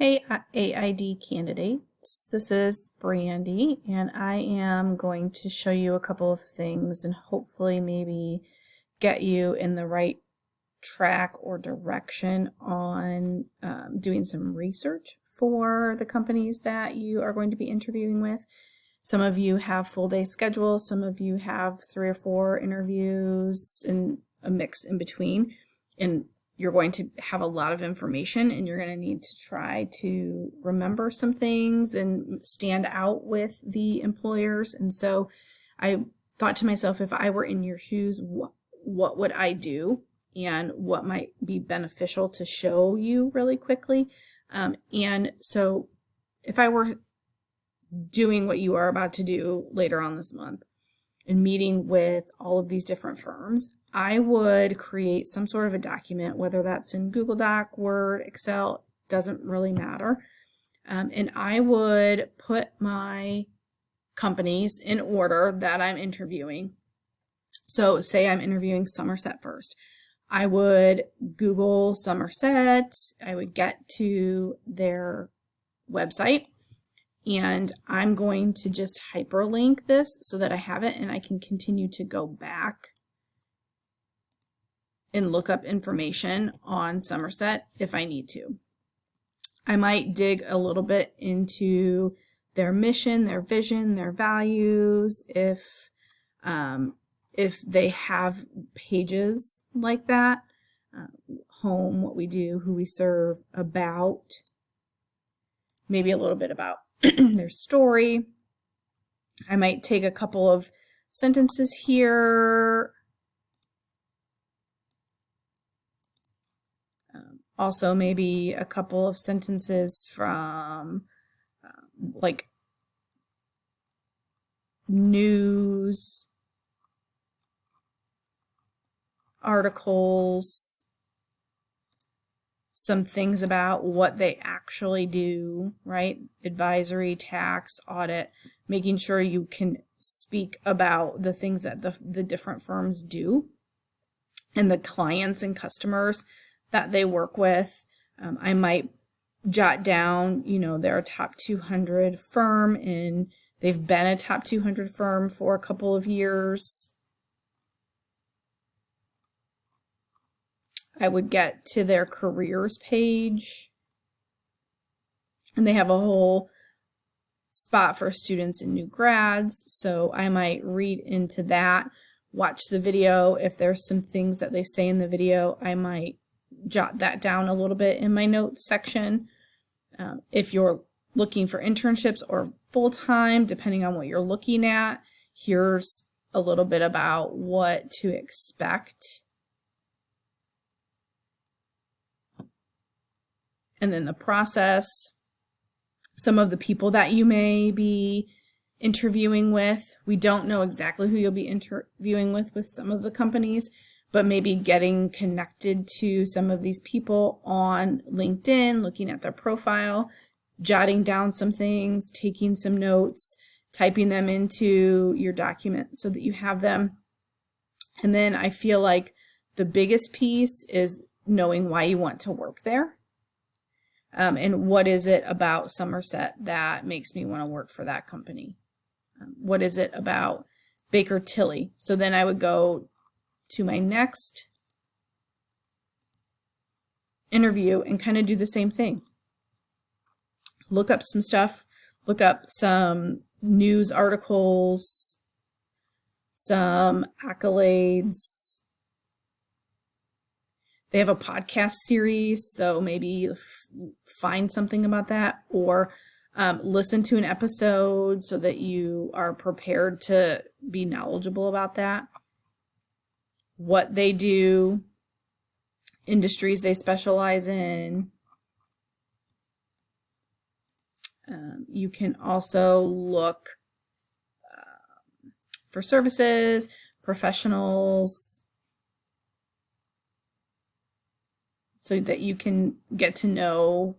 Hey, AID candidates, this is Brandy, and I am going to show you a couple of things and hopefully maybe get you in the right track or direction on doing some research for the companies that you are going to be interviewing with. Some of you have full day schedules, some of you have 3 or 4 interviews and a mix in between, and you're going to have a lot of information and you're going to need to try to remember some things and stand out with the employers. And so I thought to myself, if I were in your shoes, what would I do and what might be beneficial to show you really quickly? And so if I were doing what you are about to do later on this month and meeting with all of these different firms, I would create some sort of a document, whether that's in Google Doc, Word, Excel, doesn't really matter. And I would put my companies in order that I'm interviewing. So say I'm interviewing Somerset first. I would Google Somerset, I would get to their website, and I'm going to just hyperlink this so that I have it and I can continue to go back and look up information on Somerset if I need to. I might dig a little bit into their mission, their vision, their values, if they have pages like that, home, what we do, who we serve, about, maybe a little bit about their story. I might take a couple of sentences here. Also, maybe a couple of sentences from like news articles, some things about what they actually do, right? Advisory, tax, audit, making sure you can speak about the things that the different firms do and the clients and customers that they work with. I might jot down, they're a top 200 firm and they've been a top 200 firm for a couple of years. I would get to their careers page, and they have a whole spot for students and new grads, so I might read into that, watch the video. If there's some things that they say in the video, I might jot that down a little bit in my notes section. If you're looking for internships or full-time, depending on what you're looking at, here's a little bit about what to expect. And then the process, some of the people that you may be interviewing with. We don't know exactly who you'll be interviewing with some of the companies, but maybe getting connected to some of these people on LinkedIn, looking at their profile, jotting down some things, taking some notes, typing them into your document so that you have them. And then I feel like the biggest piece is knowing why you want to work there. And what is it about Somerset that makes me want to work for that company? What is it about Baker Tilly? So then I would go to my next interview and kind of do the same thing. Look up some stuff, look up some news articles, some accolades. They have a podcast series, so maybe find something about that, or listen to an episode so that you are prepared to be knowledgeable about that. What they do, industries they specialize in. You can also look for services, professionals, so that you can get to know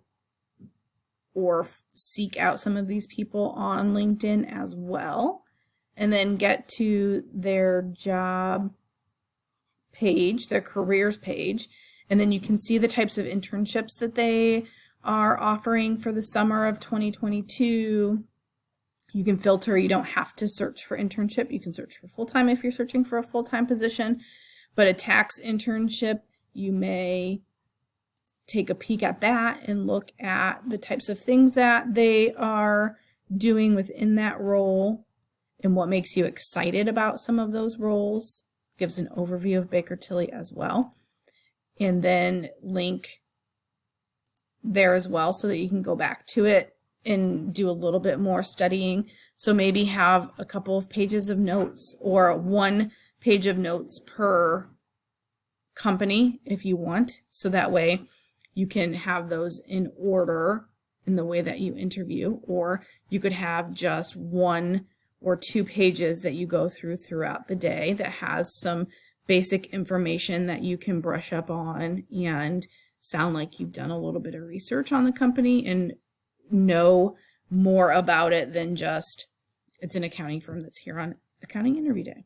or seek out some of these people on LinkedIn as well, and then get to their job page, their careers page, and then you can see the types of internships that they are offering for the summer of 2022. You can filter. You don't have to search for internship. You can search for full-time if you're searching for a full-time position. But a tax internship, you may take a peek at that and look at the types of things that they are doing within that role and what makes you excited about some of those roles. Gives an overview of Baker Tilly as well. And then link there as well so that you can go back to it and do a little bit more studying. So maybe have a couple of pages of notes or 1 page of notes per company if you want. So that way you can have those in order in the way that you interview, or you could have just 1 or 2 pages that you go through throughout the day that has some basic information that you can brush up on and sound like you've done a little bit of research on the company and know more about it than just it's an accounting firm that's here on accounting interview day.